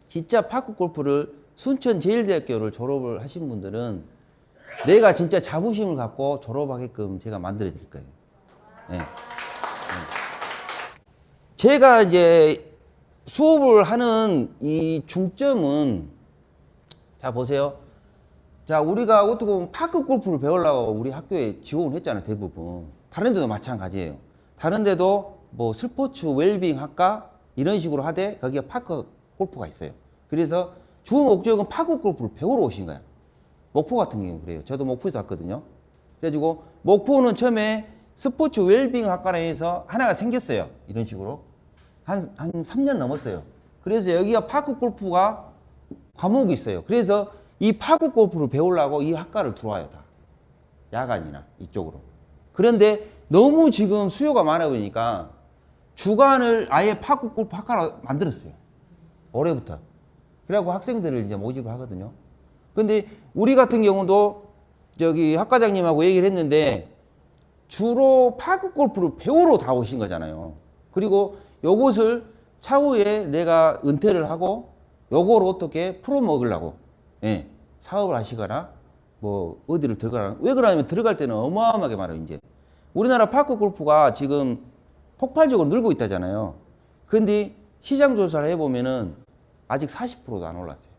진짜 파크 골프를 순천제일대학교를 졸업을 하신 분들은 내가 진짜 자부심을 갖고 졸업하게끔 제가 만들어 드릴 거예요. 네. 제가 이제 수업을 하는 이 중점은, 자 보세요. 자, 우리가 어떻게 보면 파크 골프를 배우려고 우리 학교에 지원을 했잖아요, 대부분. 다른 데도 마찬가지예요. 다른 데도 뭐 스포츠 웰빙 학과 이런 식으로 하되 거기에 파크 골프가 있어요. 그래서 주 목적은 파크 골프를 배우러 오신 거야. 목포 같은 경우는 그래요. 저도 목포에서 왔거든요. 그래가지고 목포는 처음에 스포츠 웰빙 학과라 해서 하나가 생겼어요. 이런 식으로. 한 3년 넘었어요. 그래서 여기가 파크 골프가 과목이 있어요. 그래서 이 파크 골프를 배우려고 이 학과를 들어와요, 다. 야간이나 이쪽으로. 그런데 너무 지금 수요가 많아 보니까 주간을 아예 파크 골프 학과로 만들었어요. 올해부터. 그래갖고 학생들을 이제 모집을 하거든요. 근데 우리 같은 경우도 저기 학과장님하고 얘기를 했는데 주로 파크 골프를 배우러 다 오신 거잖아요. 그리고 요것을 차후에 내가 은퇴를 하고 요거를 어떻게 풀어 먹으려고, 예, 사업을 하시거나 뭐 어디를 들어가나. 왜 그러냐면 들어갈 때는 어마어마하게 많아요. 이제 우리나라 파크 골프가 지금 폭발적으로 늘고 있다잖아요. 근데 시장 조사를 해보면은 아직 40%도 안 올랐어요.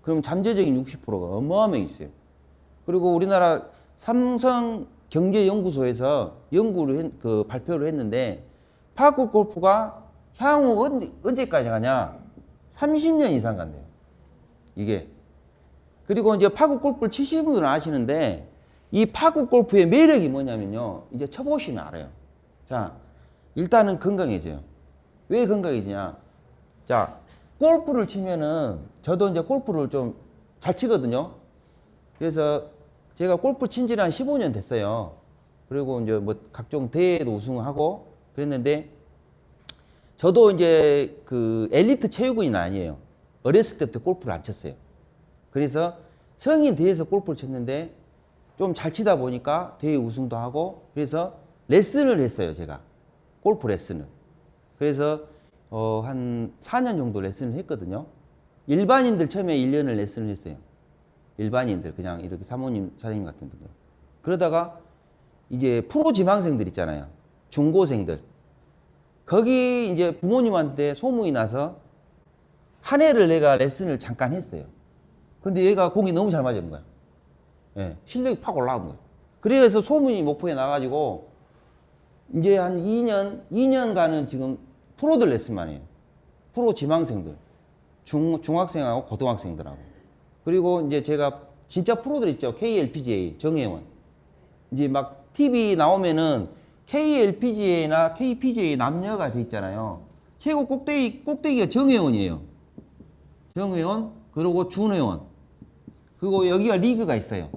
그럼 잠재적인 60%가 어마어마하게 있어요. 그리고 우리나라 삼성경제연구소에서 연구를 발표를 했는데 파크 골프가 향후 언제까지 가냐? 30년 이상 간대요. 이게. 그리고 이제 파크 골프를 치시는 분들은 아시는데 이 파크 골프의 매력이 뭐냐면요. 이제 쳐보시면 알아요. 자, 일단은 건강해져요. 왜 건강해지냐? 자, 골프를 치면은 저도 이제 골프를 좀 잘 치거든요. 그래서 제가 골프 친 지는 한 15년 됐어요. 그리고 이제 뭐 각종 대회도 우승하고 그랬는데 저도 이제 그 엘리트 체육인은 아니에요. 어렸을 때부터 골프를 안 쳤어요. 그래서 성인 대회에서 골프를 쳤는데 좀 잘 치다 보니까 대회 우승도 하고 그래서 레슨을 했어요, 제가. 골프 레슨을. 그래서 한 4년 정도 레슨을 했거든요. 일반인들 처음에 1년을 레슨을 했어요. 일반인들, 그냥 이렇게 사모님, 사장님 같은 분들. 그러다가 이제 프로 지망생들 있잖아요. 중고생들. 거기 이제 부모님한테 소문이 나서 한 해를 내가 레슨을 잠깐 했어요. 근데 얘가 공이 너무 잘 맞은 거야. 예, 실력이 팍 올라온 거야. 그래서 소문이 목포에 나가지고 이제 한 2년간은 지금 프로들 레슨만 해요. 프로 지망생들. 중학생하고 고등학생들하고. 그리고 이제 제가 진짜 프로들 있죠. KLPGA, 정혜원. 이제 막 TV 나오면은 KLPGA나 KPGA 남녀가 돼 있잖아요. 최고 꼭대기가 정혜원이에요. 정혜원, 그리고 준혜원. 그리고 여기가 리그가 있어요.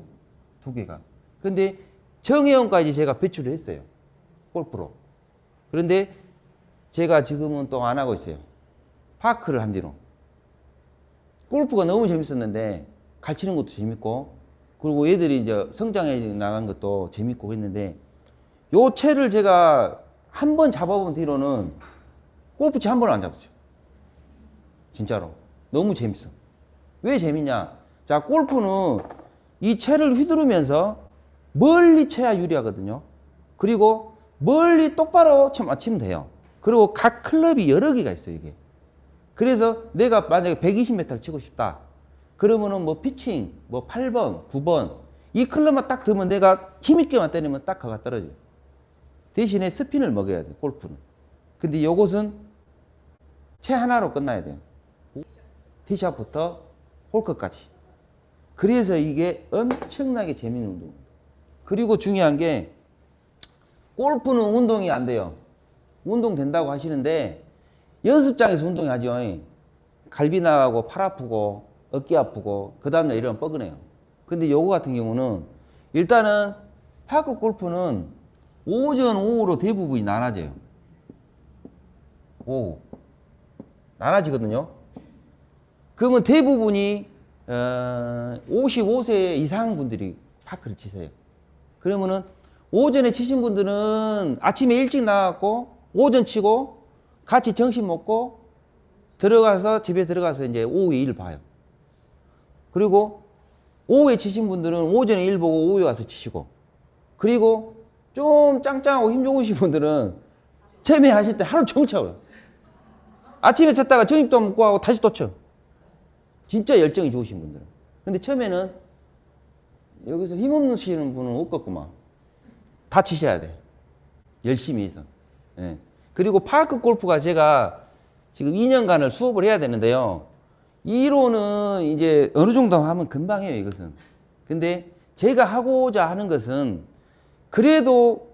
2개가. 근데 정혜원까지 제가 배출을 했어요. 골프로. 그런데 제가 지금은 또 안 하고 있어요. 파크를 한 뒤로. 골프가 너무 재밌었는데 가르치는 것도 재밌고 그리고 얘들이 이제 성장해 나간 것도 재밌고 했는데 요 채를 제가 한 번 잡아본 뒤로는 골프채 한 번을 안 잡았어요. 진짜로. 너무 재밌어. 왜 재밌냐? 자, 골프는 이 채를 휘두르면서 멀리 쳐야 유리하거든요. 그리고 멀리 똑바로 치면 돼요. 그리고 각 클럽이 여러 개가 있어요, 이게. 그래서 내가 만약에 120m를 치고 싶다. 그러면은 뭐 피칭, 뭐 8번, 9번. 이 클럽만 딱 들면 내가 힘있게만 때리면 딱 가가 떨어져요. 대신에 스핀을 먹여야 돼요, 골프는. 근데 요것은 채 하나로 끝나야 돼요. 티샷부터 홀크까지. 그래서 이게 엄청나게 재밌는 운동입니다. 그리고 중요한 게 골프는 운동이 안 돼요. 운동 된다고 하시는데 연습장에서 운동하죠. 갈비 나가고 팔 아프고 어깨 아프고 그 다음날 이러면 뻐근해요. 근데 요거 같은 경우는 일단은 파크 골프는 오전, 오후로 대부분이 나눠져요. 오후. 나눠지거든요. 그러면 대부분이 55세 이상 분들이 파크를 치세요. 그러면은 오전에 치신 분들은 아침에 일찍 나가고 오전 치고 같이 점심 먹고 들어가서 집에 들어가서 이제 오후에 일 봐요. 그리고 오후에 치신 분들은 오전에 일 보고 오후에 와서 치시고, 그리고 좀 짱짱하고 힘 좋으신 분들은 처음에 하실 때 하루 종일 쳐요. 아침에 쳤다가 점심도 먹고 하고 다시 또 쳐. 진짜 열정이 좋으신 분들은. 근데 처음에는 여기서 힘없으시는 분은 없겠구만. 다 치셔야 돼. 열심히 해서. 예. 그리고 파크 골프가 제가 지금 2년간을 수업을 해야 되는데요. 이론은 이제 어느 정도 하면 금방 해요, 이것은. 근데 제가 하고자 하는 것은 그래도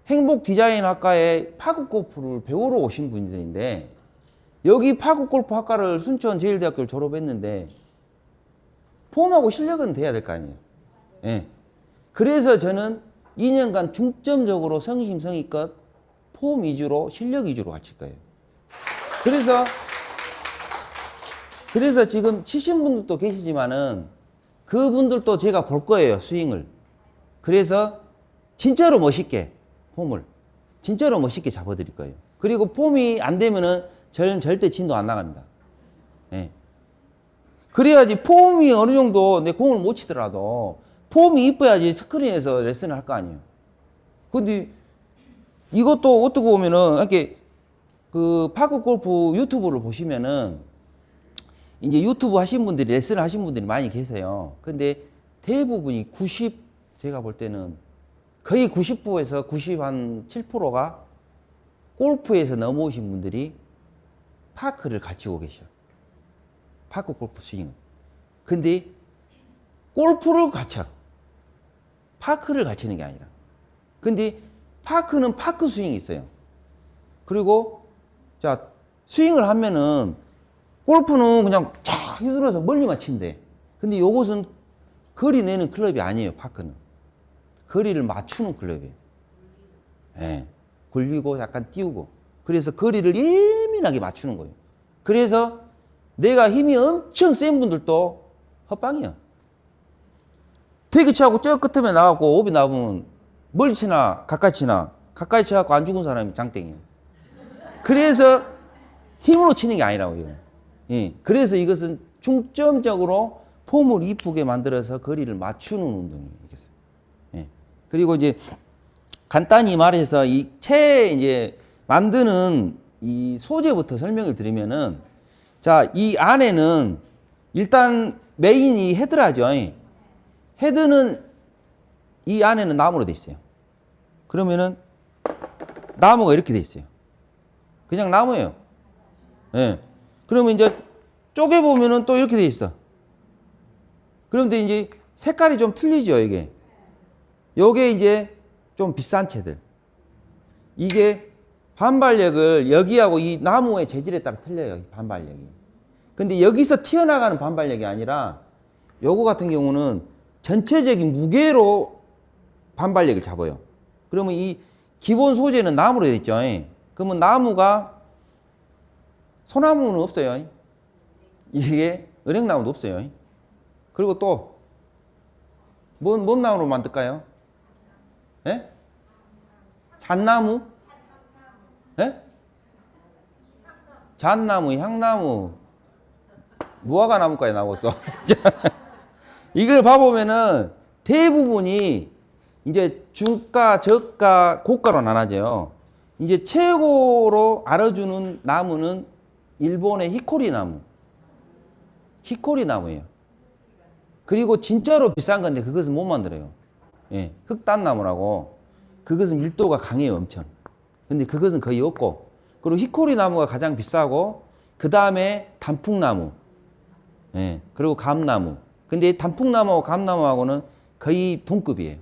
행복 디자인 학과에 파크 골프를 배우러 오신 분들인데, 여기 파크 골프 학과를 순천 제일대학교를 졸업했는데 폼하고 실력은 돼야 될 거 아니에요. 예. 그래서 저는 2년간 중점적으로 성심성의껏 폼 위주로 실력 위주로 가르칠 거예요. 그래서 지금 치신 분들도 계시지만은 그분들도 제가 볼 거예요, 스윙을. 그래서 진짜로 멋있게 폼을 진짜로 멋있게 잡아드릴 거예요. 그리고 폼이 안 되면은 저는 절대 진도 안 나갑니다. 예. 그래야지 폼이 어느 정도 내 공을 못 치더라도 폼이 이뻐야지 스크린에서 레슨을 할 거 아니에요. 근데 이것도 어떻게 보면은 이렇게 그 파크 골프 유튜브를 보시면은 이제 유튜브 하신 분들이 레슨을 하신 분들이 많이 계세요. 근데 대부분이 제가 볼 때는 거의 90%에서 97%가 골프에서 넘어오신 분들이 파크를 가르치고 계셔. 파크 골프 스윙은. 근데 골프를 가르쳐. 파크를 가르치는 게 아니라. 근데 파크는 파크 스윙이 있어요. 그리고 자, 스윙을 하면은 골프는 그냥 쫙 휘둘러서 멀리만 친대. 근데 요것은 거리 내는 클럽이 아니에요, 파크는. 거리를 맞추는 클럽이에요. 예. 굴리고 약간 띄우고. 그래서 거리를 예민하게 맞추는 거예요. 그래서 내가 힘이 엄청 센 분들도 헛방이야. 되게 치하고 저 끝에 나가고 오비 나오면 멀리 치나 가까이 치나 가까이 치갖고 안 죽은 사람이 장땡이에요. 그래서 힘으로 치는 게 아니라고 이거. 예. 그래서 이것은 중점적으로 폼을 이쁘게 만들어서 거리를 맞추는 운동이에요. 예. 그리고 이제 간단히 말해서 이 채 이제 만드는 이 소재부터 설명을 드리면은, 자, 이 안에는 일단 메인이 헤드라죠. 헤드는 이 안에는 나무로 돼 있어요. 그러면은 나무가 이렇게 돼 있어요. 그냥 나무예요. 예. 그러면 이제 쪼개 보면은 또 이렇게 돼 있어. 그런데 이제 색깔이 좀 틀리죠, 이게. 요게 이제 좀 비싼 채들. 이게 반발력을 여기하고 이 나무의 재질에 따라 틀려요, 반발력이. 근데 여기서 튀어나가는 반발력이 아니라 요거 같은 경우는 전체적인 무게로 반발력을 잡아요. 그러면 이 기본 소재는 나무로 되어 있죠. 그러면 나무가 소나무는 없어요. 이게 은행나무도 없어요. 그리고 또 뭔 나무로 만들까요? 예? 잣나무? 예? 잣나무, 향나무, 무화과 나무까지 나왔어. 이걸 봐보면은 대부분이 이제 중가, 저가, 고가로 나눠져요. 이제 최고로 알아주는 나무는 일본의 히코리 나무. 히코리 나무예요. 그리고 진짜로 비싼 건데 그것은 못 만들어요. 예, 흑단나무라고. 그것은 밀도가 강해요, 엄청. 근데 그것은 거의 없고. 그리고 히코리 나무가 가장 비싸고, 그 다음에 단풍나무. 예, 그리고 감나무. 근데 단풍나무하고 감나무하고는 거의 동급이에요.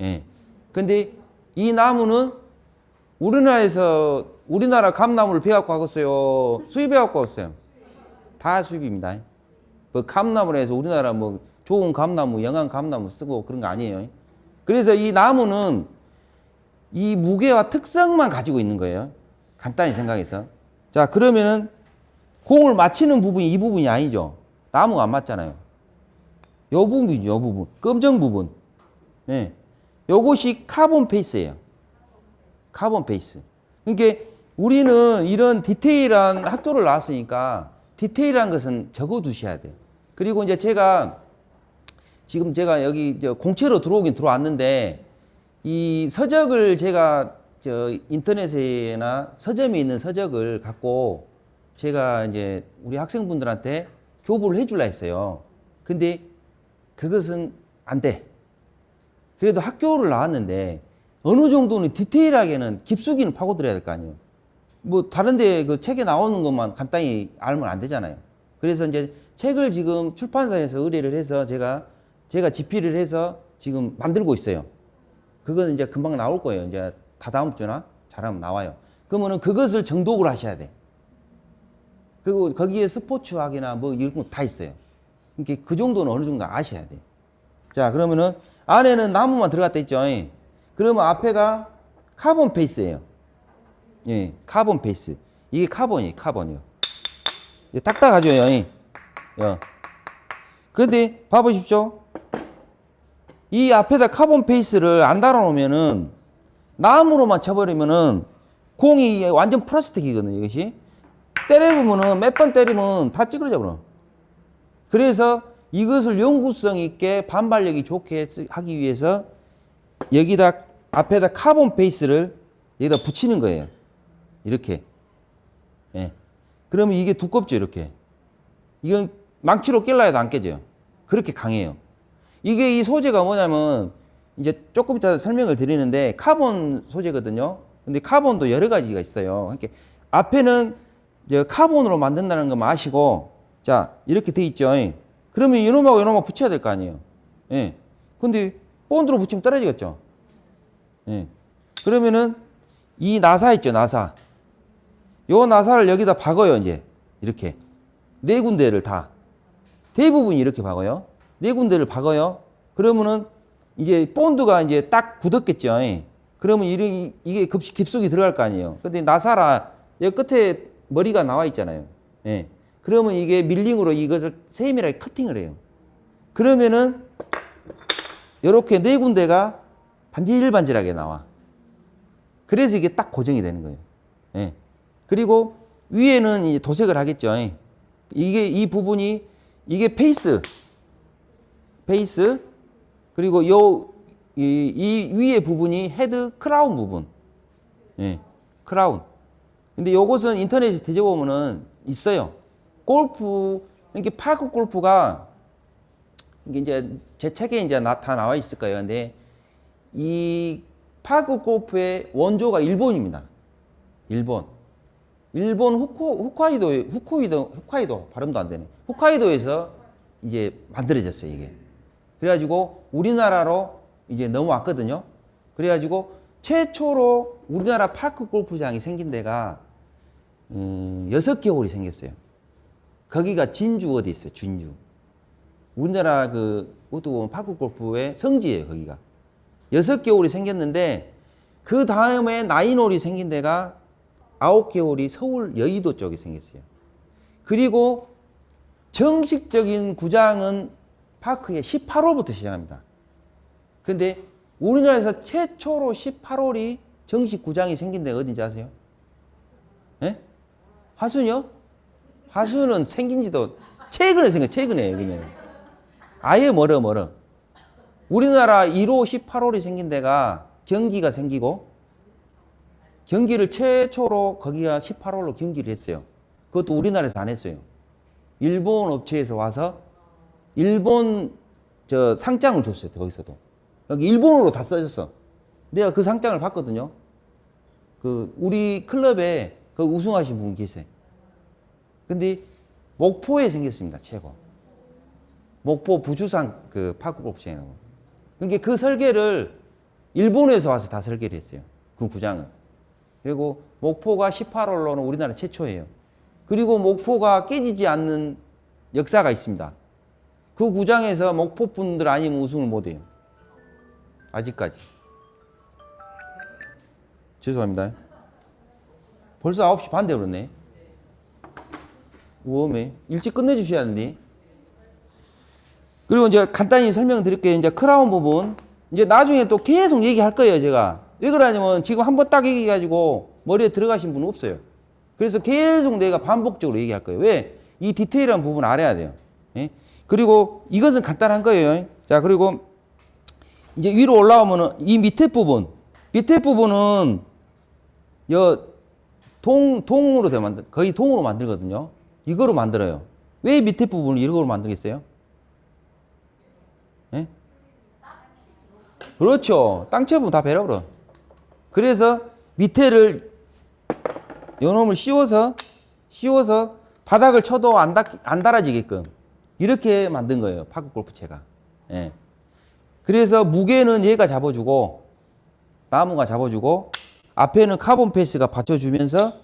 예. 근데 이 나무는 우리나라 감나무를 배워갖고 하겠어요? 수입해갖고 하겠어요? 다 수입입니다. 뭐 감나무로 해서 우리나라 뭐 좋은 감나무, 영양 감나무 쓰고 그런 거 아니에요. 그래서 이 나무는 이 무게와 특성만 가지고 있는 거예요. 간단히 생각해서. 자, 그러면은 공을 맞히는 부분이 이 부분이 아니죠. 나무가 안 맞잖아요. 요 부분이죠, 요 부분. 검정 부분. 예. 요것이 카본 페이스예요. 카본 페이스. 그러니까 우리는 이런 디테일한 학교를 나왔으니까 디테일한 것은 적어 두셔야 돼요. 그리고 이제 지금 제가 여기 공채로 들어오긴 들어왔는데 이 서적을 제가 인터넷에나 서점에 있는 서적을 갖고 제가 이제 우리 학생분들한테 교부를 해줄라 했어요. 근데 그것은 안 돼. 그래도 학교를 나왔는데 어느 정도는 디테일하게는 깊숙이는 파고들어야 될 거 아니에요. 뭐 다른데 그 책에 나오는 것만 간단히 알면 안 되잖아요. 그래서 이제 책을 지금 출판사에서 의뢰를 해서 제가 집필을 해서 지금 만들고 있어요. 그거는 이제 금방 나올 거예요. 이제 다다음 주나 잘하면 나와요. 그러면은 그것을 정독을 하셔야 돼. 그리고 거기에 스포츠학이나 뭐 이런 거 다 있어요. 그러니까 그 정도는 어느 정도 아셔야 돼. 자, 그러면은 안에는 나무만 들어갔다 있죠. 그러면 앞에가 카본 페이스예요. 예, 카본 페이스. 이게 카본이요. 딱딱하죠, 예. 근데 봐보십시오. 이 앞에다 카본 페이스를 안 달아놓으면은 나무로만 쳐버리면은 공이 완전 플라스틱이거든요, 이것이. 때려보면은 몇 번 때리면 다 찌그러져 버려. 그래서 이것을 영구성 있게 반발력이 좋게 하기 위해서 여기다 앞에다 카본 페이스를 여기다 붙이는 거예요. 이렇게. 예. 그러면 이게 두껍죠, 이렇게. 이건 망치로 깰라 해도 안 깨져요. 그렇게 강해요. 이게 이 소재가 뭐냐면 이제 조금 이따 설명을 드리는데 카본 소재거든요. 근데 카본도 여러 가지가 있어요. 그러니까 앞에는 이제 카본으로 만든다는 거 아시고, 자, 이렇게 돼 있죠. 그러면 이놈하고 이놈하고 붙여야 될 거 아니에요. 예. 근데 본드로 붙이면 떨어지겠죠. 예. 그러면은 이 나사 있죠, 나사. 요 나사를 여기다 박아요, 이제. 이렇게. 네 군데를 다. 대부분이 이렇게 박아요. 네 군데를 박아요. 그러면은 이제 본드가 이제 딱 굳었겠죠. 그러면 이게 깊숙이 들어갈 거 아니에요. 근데 나사라 여기 끝에 머리가 나와 있잖아요. 예. 그러면 이게 밀링으로 이것을 세밀하게 커팅을 해요. 그러면은 이렇게 네 군데가 반질반질하게 나와. 그래서 이게 딱 고정이 되는 거예요. 예. 그리고 위에는 이제 도색을 하겠죠. 이 부분이 이게 페이스. 그리고 이 위에 부분이 헤드 크라운 부분. 예. 크라운. 근데 요것은 인터넷에 뒤져보면은 있어요. 골프, 이렇게 파크 골프가 이게 이제 제 책에 이제 다 나와 있을 거예요. 근데 이 파크 골프의 원조가 일본입니다. 일본 홋카이도 발음도 안 되네. 홋카이도에서 이제 만들어졌어요, 이게. 그래가지고 우리나라로 이제 넘어왔거든요. 그래가지고 최초로 우리나라 파크 골프장이 생긴 데가 6개월이 생겼어요. 거기가 진주 어디 있어요, 진주. 우리나라 그것도 파크 골프의 성지예요, 거기가. 6개월이 생겼는데 그 다음에 나인홀이 생긴 데가 9개월이 서울 여의도 쪽에 생겼어요. 그리고 정식적인 구장은 파크에 18홀부터 시작합니다. 근데 우리나라에서 최초로 18홀이 정식 구장이 생긴 데가 어딘지 아세요? 예? 화순이요? 화순은 생긴 지도 최근에 그냥. 아예 멀어. 우리나라 1호 18홀이 생긴 데가 경기가 생기고, 경기를 최초로 거기가 18홀로 경기를 했어요. 그것도 우리나라에서 안 했어요. 일본 업체에서 와서 일본 상장을 줬어요. 거기서도. 여기 일본어로 다 써졌어. 내가 그 상장을 봤거든요. 우리 클럽에 그 우승하신 분 계세요. 근데 목포에 생겼습니다. 최고. 목포 부주산 그 파크 골프장이라고. 그러니까 그 설계를 일본에서 와서 다 설계를 했어요. 그 구장을. 그리고 목포가 18홀로는 우리나라 최초예요. 그리고 목포가 깨지지 않는 역사가 있습니다. 그 구장에서 목포 분들 아니면 우승을 못해요. 아직까지. 죄송합니다. 벌써 9시 반 되었네. 우엄해. 일찍 끝내주셔야 하는데. 그리고 이제 간단히 설명드릴게요. 이제 크라운 부분. 이제 나중에 또 계속 얘기할 거예요, 제가. 왜 그러냐면 지금 한번 딱 얘기해가지고 머리에 들어가신 분은 없어요. 그래서 계속 내가 반복적으로 얘기할 거예요. 왜? 이 디테일한 부분 알아야 돼요. 예? 그리고 이것은 간단한 거예요. 자, 그리고 이제 위로 올라오면은 이 밑에 부분은 동으로 거의 동으로 만들거든요. 이거로 만들어요. 왜 밑에 부분을 이거로 만들겠어요? 예? 그렇죠. 땅채 부분 다 베려버려. 그래서 밑에를 요놈을 씌워서 바닥을 쳐도 안 달아지게끔 이렇게 만든 거예요. 파크 골프채가. 예. 그래서 무게는 얘가 잡아주고 나무가 잡아주고 앞에는 카본 페이스가 받쳐주면서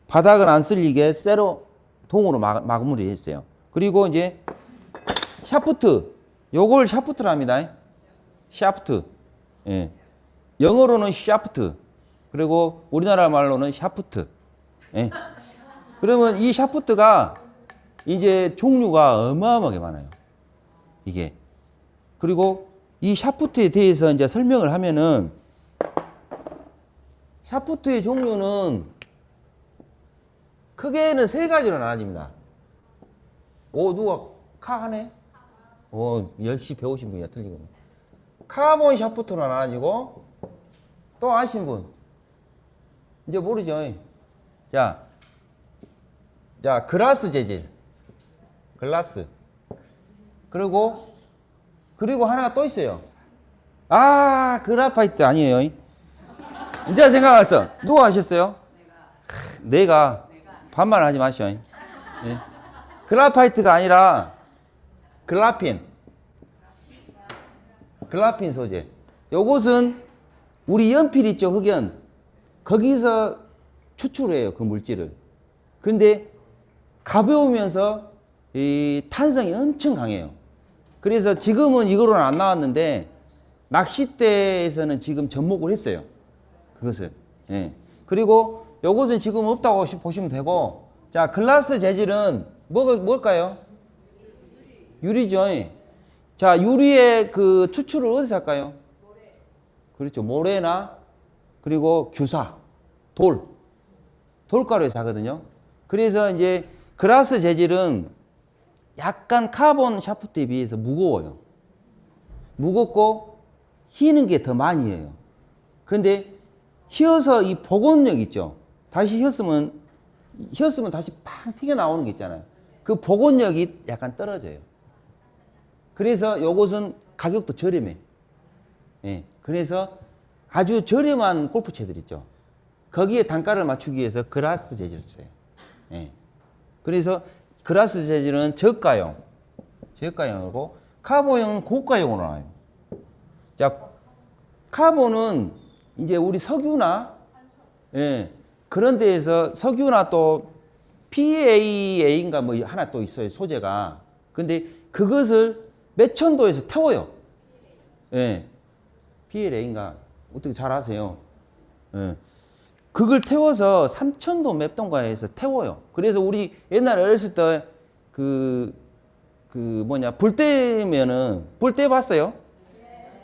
바닥을 안 쓸리게 쇠로 동으로 마무리했어요. 그리고 이제 샤프트, 요걸 샤프트랍니다. 샤프트. 예. 영어로는 샤프트. 그리고 우리나라 말로는 샤프트. 예. 그러면 이 샤프트가 이제 종류가 어마어마하게 많아요. 이게. 그리고 이 샤프트에 대해서 이제 설명을 하면은 샤프트의 종류는 크게는 세 가지로 나눠집니다. 오, 누가 카 하네? 역시 배우신 분이야, 틀리고. 카본 샤프트로 나눠지고, 또 아시는 분? 이제 모르죠? 자, 글라스 재질. 글라스. 그리고 하나가 또 있어요. 그라파이트 아니에요. 이제 생각났어. 누가 하셨어요? 내가. 반말하지 마시오. 예. 그라파이트가 아니라 글라핀 소재. 요것은 우리 연필 있죠, 흑연. 거기서 추출해요, 그 물질을. 근데 가벼우면서 이 탄성이 엄청 강해요. 그래서 지금은 이거로는 안 나왔는데 낚싯대에서는 지금 접목을 했어요. 그것을. 예. 그리고 요것은 지금 없다고 보시면 되고, 자, 글라스 재질은 뭘까요? 유리죠. 자, 유리의 그 추출을 어디서 할까요? 그렇죠. 모래나 그리고 규사, 돌가루에서 하거든요. 그래서 이제 글라스 재질은 약간 카본 샤프트에 비해서 무거워요. 무겁고 휘는 게 더 많이 해요. 근데 휘어서 이 복원력 있죠. 다시 휘었으면 다시 팍 튀겨나오는 게 있잖아요. 그 복원력이 약간 떨어져요. 그래서 요것은 가격도 저렴해. 예. 그래서 아주 저렴한 골프채들 있죠. 거기에 단가를 맞추기 위해서 글라스 재질을 써요. 예. 그래서 글라스 재질은 저가용이고 카본은 고가용으로 나와요. 자, 카본은 이제 우리 석유나 그런 데에서 석유나 또 PAA인가 뭐 하나 또 있어요, 소재가. 근데 그것을 몇천 도에서 태워요. PLA인가 어떻게 잘 아세요? 그걸 태워서 3,000도 몇 동가에서 태워요. 그래서 우리 옛날에 어렸을 때 불 때면은, 불 때 봤어요?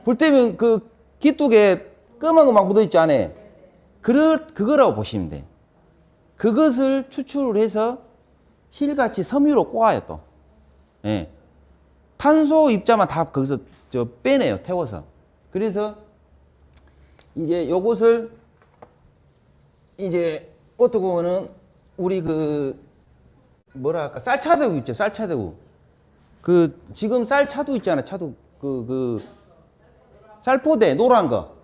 불 때면 그 기뚝에 검은 거 막 묻어 있지 않아요? 그거라고 보시면 돼. 그것을 추출을 해서 실같이 섬유로 꼬아요, 또. 예. 탄소 입자만 다 거기서 빼내요, 태워서. 그래서 이제 요것을 이제 어떻게 보면은 우리 쌀차대우 있죠, 쌀차대우. 지금 쌀차두 있잖아, 차두. 쌀포대, 노란 거.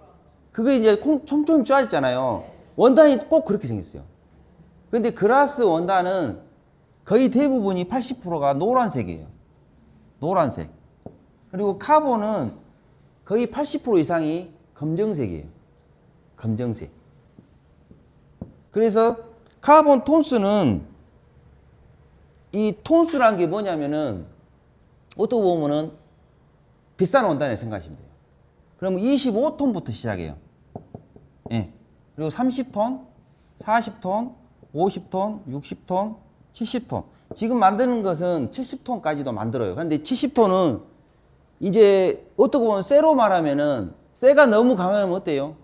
그게 이제 촘촘히 쪼아졌잖아요. 원단이 꼭 그렇게 생겼어요. 근데 글라스 원단은 거의 대부분이 80%가 노란색이에요. 노란색. 그리고 카본은 거의 80% 이상이 검정색이에요. 검정색. 그래서 카본 톤스는, 이 톤스라는 게 뭐냐면은 어떻게 보면은 비싼 원단을 생각하시면 돼요. 그러면 25톤부터 시작해요. 예. 그리고 30톤, 40톤, 50톤, 60톤, 70톤. 지금 만드는 것은 70톤까지도 만들어요. 근데 70톤은 이제 어떻게 보면 쇠로 말하면은, 쇠가 너무 강하면 어때요?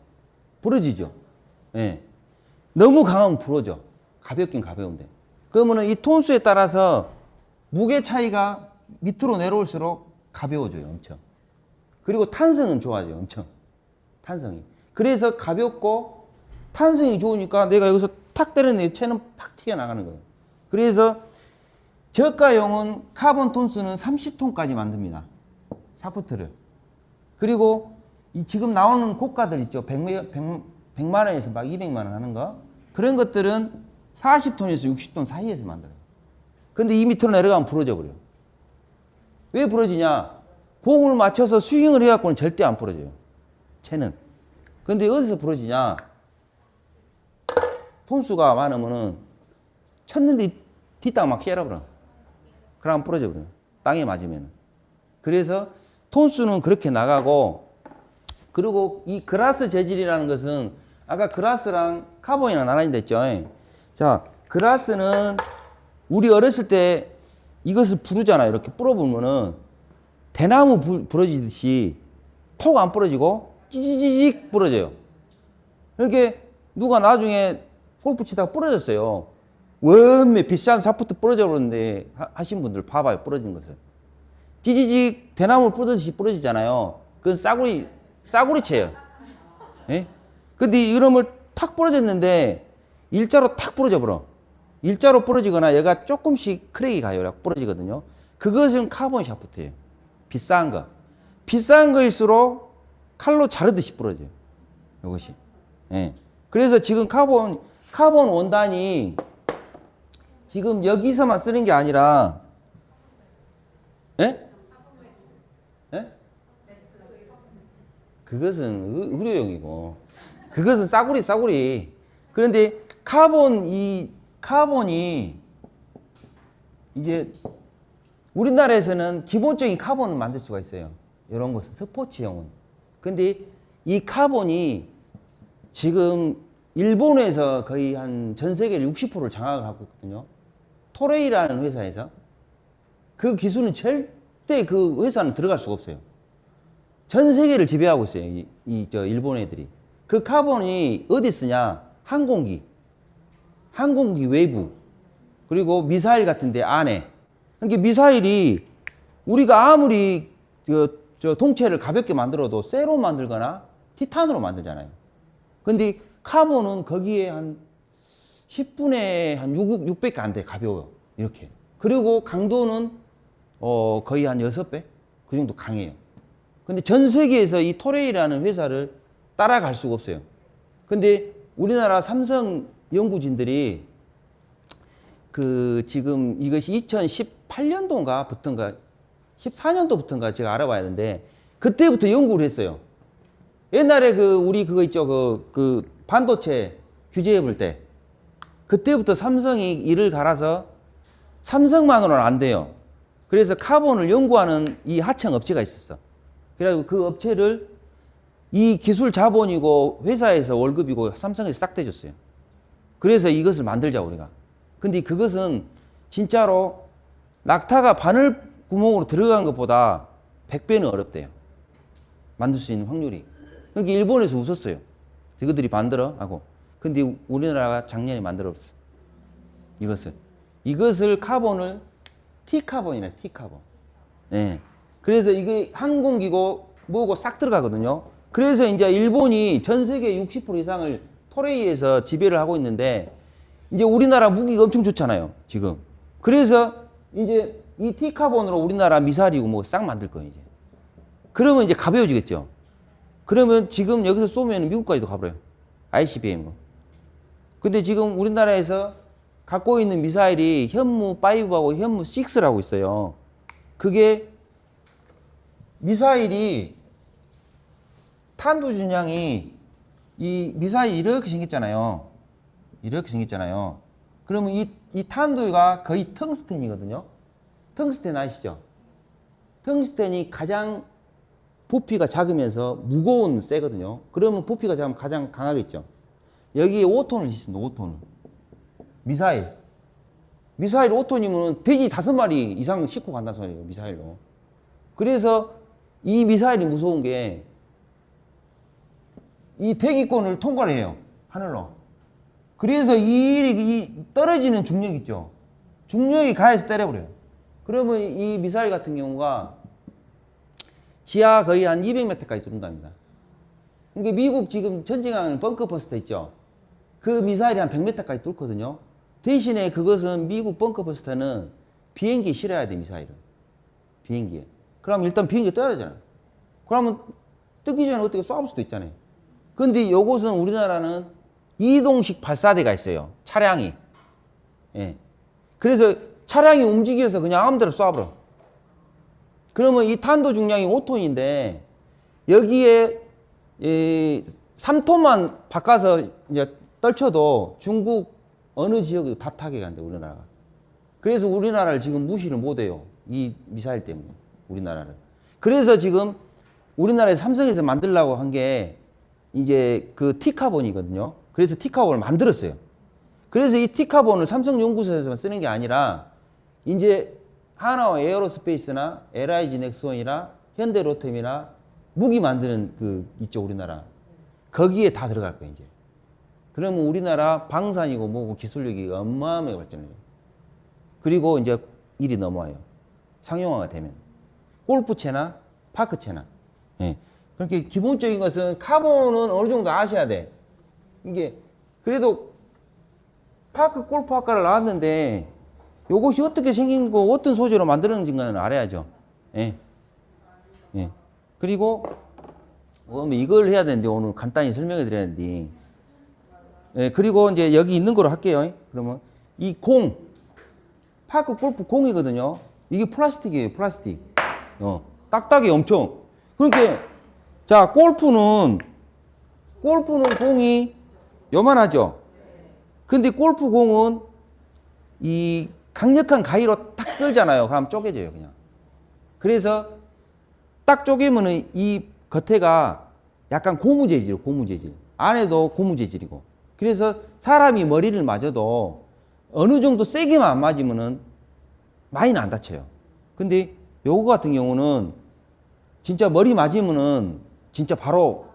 부러지죠. 예. 너무 강하면 부러져. 가볍긴 가벼운데. 그러면은 이 톤수에 따라서 무게 차이가 밑으로 내려올수록 가벼워져요, 엄청. 그리고 탄성은 좋아져요, 엄청. 탄성이. 그래서 가볍고 탄성이 좋으니까 내가 여기서 탁 때렸는데 채는 팍 튀어나가는 거예요. 그래서 저가용은 카본 톤수는 30톤까지 만듭니다. 샤프트를. 그리고 이 지금 나오는 고가들 있죠. 100만 원에서 막 200만 원 하는 거. 그런 것들은 40톤에서 60톤 사이에서 만들어요. 근데 이 밑으로 내려가면 부러져 버려요. 왜 부러지냐? 공을 맞춰서 스윙을 해갖고는 절대 안 부러져요. 채는. 근데 어디서 부러지냐? 톤수가 많으면은 쳤는데 뒷땅 막 째려버려. 그럼 부러져 버려요. 땅에 맞으면. 그래서 톤수는 그렇게 나가고, 그리고 이 그라스 재질이라는 것은 아까 그라스랑 카본이랑 나란히 됐죠. 자, 그라스는 우리 어렸을 때 이것을 부르잖아요. 이렇게 불어보면은 대나무 부러지듯이 톡 안 부러지고 찌지직 부러져요. 이렇게 누가 나중에 골프 치다가 부러졌어요. 원매 비싼 샤프트 부러져 버렸는데 하신 분들 봐봐요. 부러진 것을. 찌지직 대나무 부러지듯이 부러지잖아요. 그건 싸구리채예요. 예? 근데 이놈을 탁 부러졌는데 일자로 탁 부러져 버려. 일자로 부러지거나 얘가 조금씩 크랙이 가요. 부러지거든요. 그것은 카본 샤프트예요. 비싼 거. 비싼 거일수록 칼로 자르듯이 부러져요. 이것이. 예. 그래서 지금 카본 원단이 지금 여기서만 쓰는 게 아니라, 예? 예? 그것은 의료용이고, 그것은 싸구리. 그런데 카본이 이제 우리나라에서는 기본적인 카본을 만들 수가 있어요. 이런 것은 스포츠용은. 근데 이 카본이 지금 일본에서 거의 한 전 세계 60%를 장악을 하고 있거든요. 토레이라는 회사에서. 그 기술은 절대 그 회사는 들어갈 수가 없어요. 전 세계를 지배하고 있어요. 저 일본 애들이. 그 카본이 어디 쓰냐? 항공기 외부, 그리고 미사일 같은 데 안에. 그러니까 미사일이 우리가 아무리 저 동체를 가볍게 만들어도 쇠로 만들거나 티탄으로 만들잖아요. 근데 카본은 거기에 한 10분의 한 600개 안 돼. 가벼워요. 이렇게. 그리고 강도는 거의 한 6배? 그 정도 강해요. 근데 전 세계에서 이 토레이라는 회사를 따라갈 수가 없어요. 근데 우리나라 삼성 연구진들이 지금 이것이 2018년도인가 부터인가 14년도부터인가 제가 알아봐야 하는데, 그때부터 연구를 했어요. 옛날에 우리 그거 있죠. 그 반도체 규제해 볼 때. 그때부터 삼성이 이를 갈아서 삼성만으로는 안 돼요. 그래서 카본을 연구하는 이 하청 업체가 있었어. 그래가지고 그 업체를 이 기술 자본이고 회사에서 월급이고 삼성에서 싹 대줬어요. 그래서 이것을 만들자 우리가. 근데 그것은 진짜로 낙타가 바늘 구멍으로 들어간 것보다 100배는 어렵대요. 만들 수 있는 확률이. 그러니까 일본에서 웃었어요. 이것들이 만들어 하고. 근데 우리나라가 작년에 만들었어. 이것을 카본을 T카본이네. T카본. 예. 그래서 이게 항공기고 뭐고 싹 들어가거든요. 그래서 이제 일본이 전 세계 60% 이상을 토레이에서 지배를 하고 있는데, 이제 우리나라 무기가 엄청 좋잖아요, 지금. 그래서 이제 이 T카본으로 우리나라 미사일이고 뭐 싹 만들 거예요, 이제. 그러면 이제 가벼워지겠죠. 그러면 지금 여기서 쏘면 미국까지도 가버려요. ICBM으로. 근데 지금 우리나라에서 갖고 있는 미사일이 현무5하고 현무6라고 있어요. 그게 미사일이 탄두 준량이 이 미사일이 이렇게 생겼잖아요. 그러면 이 탄두가 거의 텅스텐이거든요. 텅스텐 아시죠? 텅스텐이 가장 부피가 작으면서 무거운 쇠거든요. 그러면 부피가 작으면 가장 강하겠죠. 여기에 5톤을 있습니다. 5톤을. 미사일 5톤이면 돼지 5마리 이상 싣고 간다는 소리예요. 미사일로. 그래서 이 미사일이 무서운 게 이 대기권을 통과를 해요. 하늘로. 그래서 이 떨어지는 중력 있죠. 중력이 가해서 때려버려요. 그러면 이 미사일 같은 경우가 지하 거의 한 200m까지 뚫는답니다. 그러니까 미국 지금 전쟁하는 벙커버스터 있죠. 그 미사일이 한 100m까지 뚫거든요. 대신에 그것은 미국 벙커버스터는 비행기에 실어야 돼, 미사일은. 비행기에. 그러면 일단 비행기 떠야 되잖아요. 그러면 뜨기 전에 어떻게 쏴볼 수도 있잖아요. 근데 요것은 우리나라는 이동식 발사대가 있어요. 차량이. 예. 그래서 차량이 움직여서 그냥 아무데나 쏴버려. 그러면 이 탄도 중량이 5톤인데 여기에 3톤만 바꿔서 이제 떨쳐도 중국 어느 지역에도 다 타게 간대, 우리나라가. 그래서 우리나라를 지금 무시를 못해요. 이 미사일 때문에, 우리나라를. 그래서 지금 우리나라에 삼성에서 만들려고 한 게 이제 그 T카본이거든요. 그래서 T카본을 만들었어요. 그래서 이 T카본을 삼성 연구소에서만 쓰는 게 아니라 이제 하나와 에어로스페이스나 LIG 넥스원이나 현대로템이나 무기 만드는 그 있죠, 우리나라. 거기에 다 들어갈 거예요, 이제. 그러면 우리나라 방산이고 뭐고 기술력이 어마어마하게 발전해요. 그리고 이제 일이 넘어와요. 상용화가 되면. 골프채나 파크채나. 예. 그렇게 기본적인 것은 카본은 어느 정도 아셔야 돼. 이게 그래도 파크 골프 학과를 나왔는데 요것이 어떻게 생긴 거 어떤 소재로 만들어진지는 알아야죠. 예. 예. 그리고 이걸 해야 되는데 오늘 간단히 설명해 드려야 되는데. 예. 그리고 이제 여기 있는 거로 할게요. 그러면 이 공, 파크 골프 공이거든요. 이게 플라스틱이에요, 플라스틱. 딱딱해 엄청. 그러니까 자, 골프는 공이 요만하죠. 근데 골프 공은 이 강력한 가위로 딱 썰잖아요. 그럼 쪼개져요, 그냥. 그래서 딱 쪼개면은 이 겉에가 약간 고무 재질이에요, 고무 재질. 안에도 고무 재질이고. 그래서 사람이 머리를 맞아도 어느 정도 세게만 안 맞으면은 많이는 안 다쳐요. 근데 요거 같은 경우는 진짜 머리 맞으면은 진짜 바로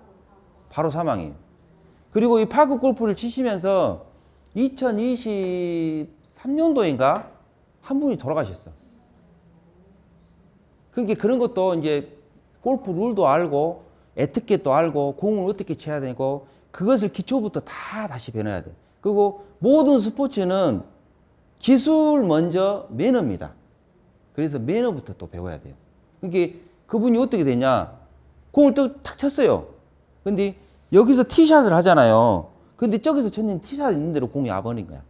사망이에요. 그리고 이 파크 골프를 치시면서 2023년도인가 한 분이 돌아가셨어. 그러니까 그런 것도 이제 골프 룰도 알고 에티켓도 알고 공을 어떻게 쳐야 되고 그것을 기초부터 다 다시 배워야 돼. 그리고 모든 스포츠는 기술 먼저 매너입니다. 그래서 매너부터 또 배워야 돼요. 그러니까 그분이 어떻게 되냐? 공을 딱 쳤어요. 근데 여기서 티샷을 하잖아요. 근데 저기서 쳤는 티샷 있는 대로 공이 와버린 거야.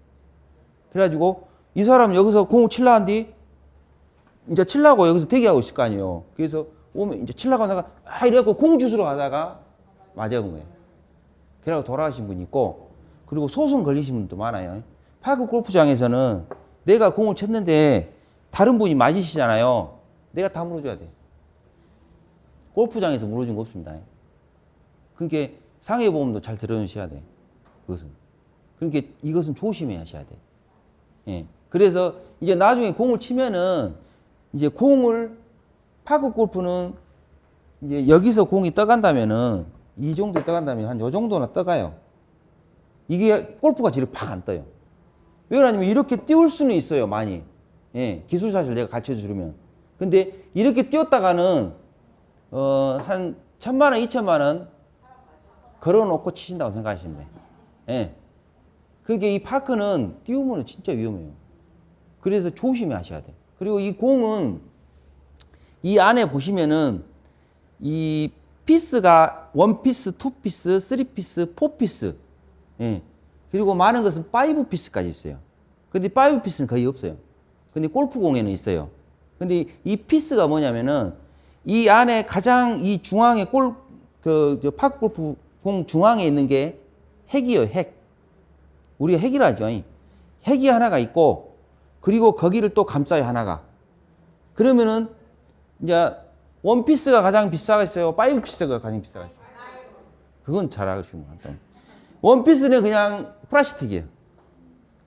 그래가지고 이 사람 여기서 공을 칠라 한뒤 이제 칠라고 여기서 대기하고 있을 거 아니에요. 그래서 오면 이제 칠라고 하다가 이래갖고 공 주스러 가다가 맞아본 거예요. 그래갖고 돌아가신 분이 있고 그리고 소송 걸리신 분도 많아요. 파크 골프장에서는 내가 공을 쳤는데 다른 분이 맞으시잖아요. 내가 다 물어줘야 돼. 골프장에서 물어준 거 없습니다. 그러니까 상해보험도 잘 들어주셔야 돼. 그것은. 그러니까 이것은 조심해 하셔야 돼. 예. 그래서 이제 나중에 공을 치면은 이제 파크 골프는 이제 여기서 공이 떠간다면은 이 정도 떠간다면 한 요 정도나 떠가요. 이게 골프가 지를 팍 안 떠요. 왜 그러냐면 이렇게 띄울 수는 있어요, 많이. 예. 기술샷을 내가 가르쳐 주면. 근데 이렇게 띄웠다가는 한 1,000만 원, 2,000만 원 걸어놓고 치신다고 생각하시면 돼요. 예. 그러니까 이 파크는 띄우면 진짜 위험해요. 그래서 조심히 하셔야 돼요. 그리고 이 공은 이 안에 보시면은 이 피스가 1피스, 2피스, 3피스, 4피스. 예. 그리고 많은 것은 5피스까지 있어요. 근데 5피스는 거의 없어요. 근데 골프공에는 있어요. 근데 이 피스가 뭐냐면은 이 안에 가장 이 중앙에 파크 골프 공 중앙에 있는 게 핵이에요, 핵. 우리가 핵이라 하죠. 핵이 하나가 있고, 그리고 거기를 또 감싸요, 하나가. 그러면은, 이제, 원피스가 가장 비싸겠어요? 5피스가 가장 비싸겠어요? 그건 잘 알으시면 안 원피스는 그냥 플라스틱이에요.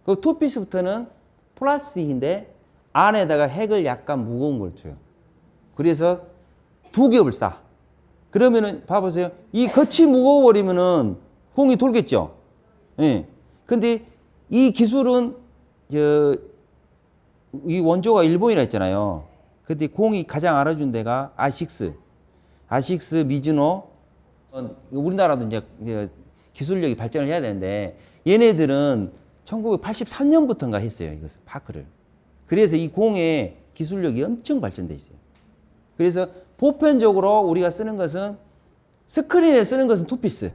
그 투피스부터는 플라스틱인데, 안에다가 핵을 약간 무거운 걸 줘요. 그래서 두 겹을 싸. 그러면은, 봐보세요. 이 겉이 무거워버리면은, 공이 돌겠죠? 예. 근데 이 기술은 이 원조가 일본이라 했잖아요. 근데 공이 가장 알아준 데가 아식스, 미즈노. 우리나라도 이제 기술력이 발전을 해야 되는데 얘네들은 1983년부터인가 했어요. 이것을 파크를. 그래서 이 공의 기술력이 엄청 발전돼 있어요. 그래서 보편적으로 우리가 쓰는 것은 스크린에 쓰는 것은 투피스.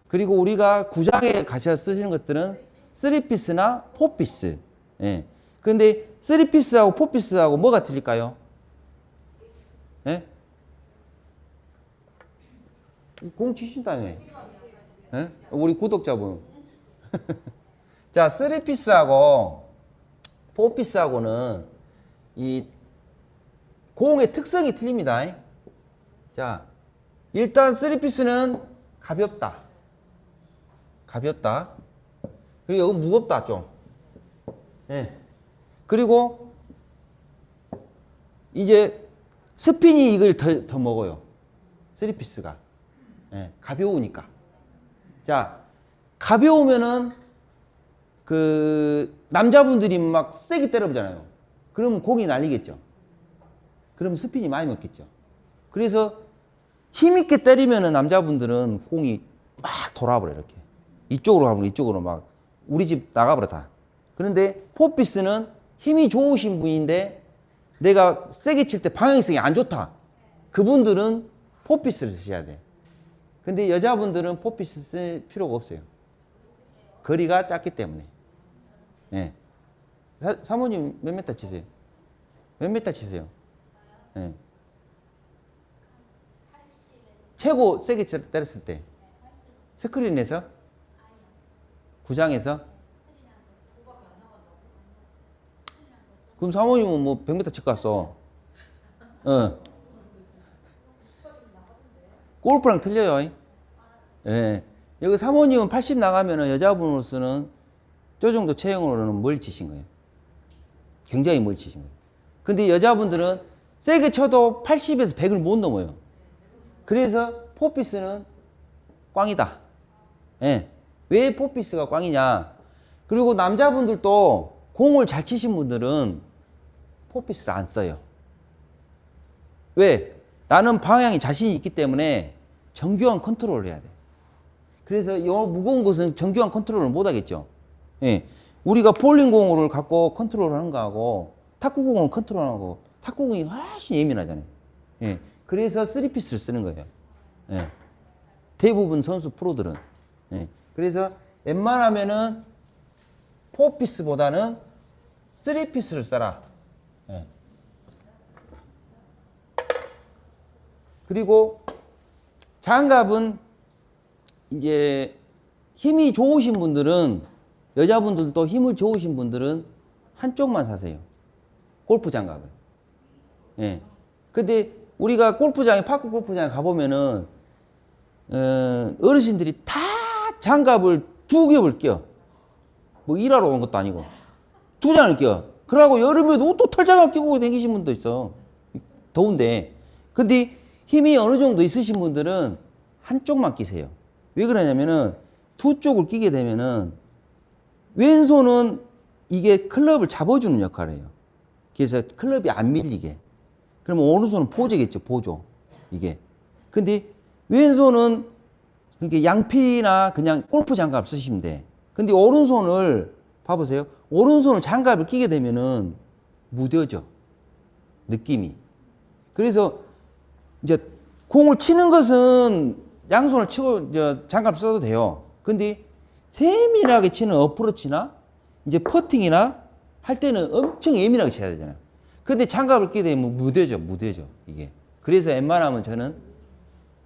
그리고 우리가 구장에 가셔서 쓰시는 것들은 3피스나 4피스. 예. 근데 3피스하고 4피스하고 뭐가 틀릴까요? 예? 공 치신다며. 예? 우리 구독자분. 자, 3피스하고 4피스하고는 이 공의 특성이 틀립니다. 자, 일단 3피스는 가볍다. 그리고 여기 무겁다, 좀. 예. 그리고 이제 스핀이 이걸 더 먹어요. 3피스가. 예. 가벼우니까. 자, 가벼우면은 남자분들이 막 세게 때려보잖아요. 그러면 공이 날리겠죠. 그러면 스핀이 많이 먹겠죠. 그래서 힘있게 때리면은 남자분들은 공이 막 돌아버려, 이렇게. 이쪽으로 가면 이쪽으로 막 우리 집 나가버려 다. 그런데 4피스는 힘이 좋으신 분인데 내가 세게 칠 때 방향성이 안 좋다. 그분들은 4피스를 쓰셔야 돼. 근데 여자분들은 4피스 쓸 필요가 없어요. 거리가 짧기 때문에. 예. 사모님 몇 메타 치세요? 몇 메타 치세요? 예. 최고 세게 때렸을 때 스크린에서? 구장에서? 그럼 사모님은 뭐 100m 칠 것 같어. 골프랑 틀려요. 예. 여기 사모님은 80 나가면은 여자분으로서는 저 정도 체형으로는 멀리 치신 거예요. 굉장히 멀리 치신 거예요. 근데 여자분들은 세게 쳐도 80에서 100을 못 넘어요. 그래서 4피스는 꽝이다. 예. 왜 4피스가 꽝이냐? 그리고 남자분들도 공을 잘 치신 분들은 4피스를 안 써요. 왜? 나는 방향이 자신이 있기 때문에 정교한 컨트롤을 해야 돼. 그래서 이 무거운 것은 정교한 컨트롤을 못 하겠죠. 예. 우리가 볼링공을 갖고 컨트롤하는 거하고 탁구공을 컨트롤하고 탁구공이 훨씬 예민하잖아요. 예. 그래서 3피스를 쓰는 거예요. 예. 대부분 선수 프로들은. 예. 그래서 웬만하면은 4피스보다는 3피스를 써라. 예. 그리고 장갑은 이제 힘이 좋으신 분들은, 여자분들도 힘을 좋으신 분들은 한쪽만 사세요. 골프 장갑을. 예. 근데 우리가 골프장에, 파크 골프장에 가보면은, 어르신들이 다 장갑을 2겹을 껴. 뭐 일하러 온 것도 아니고. 2장을 껴. 그러고 여름에도 또 털장갑 끼고 다니시는 분도 있어. 더운데. 근데 힘이 어느 정도 있으신 분들은 한쪽만 끼세요. 왜 그러냐면은 두 쪽을 끼게 되면은 왼손은 이게 클럽을 잡아주는 역할을 해요. 그래서 클럽이 안 밀리게. 그러면 오른손은 보조겠죠, 보조. 이게. 근데 왼손은 그렇게 양피나 그냥 골프 장갑 쓰시면 돼. 근데 오른손을 봐보세요. 오른손을 장갑을 끼게 되면은 무뎌져. 느낌이. 그래서 이제 공을 치는 것은 양손을 치고 장갑 써도 돼요. 근데 세밀하게 치는 어프로치나 이제 퍼팅이나 할 때는 엄청 예민하게 쳐야 되잖아요. 근데 장갑을 끼게 되면 무뎌져, 이게. 그래서 웬만하면 저는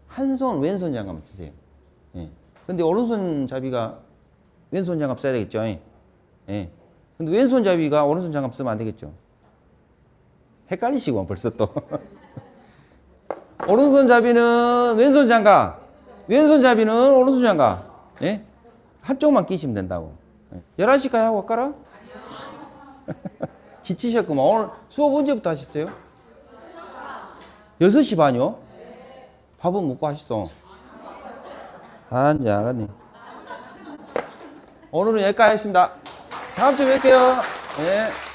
한 손 왼손 장갑을 쓰세요. 예. 근데 오른손 잡이가 왼손 장갑 써야 되겠죠. 예. 근데 왼손 잡이가 오른손 장갑 쓰면 안 되겠죠. 헷갈리시고 벌써 또. 오른손 잡이는 왼손 장갑, 왼손 잡이는 오른손 장갑. 예? 한쪽만 끼시면 된다고. 11시까지 하고 갈까라? 지치셨구만. 오늘 수업 언제부터 하셨어요? 6시 반이요? 밥은 먹고 하셨어? 아, 이제 알았네. 오늘은 여기까지 하겠습니다. 다음 주에 뵐게요. 네.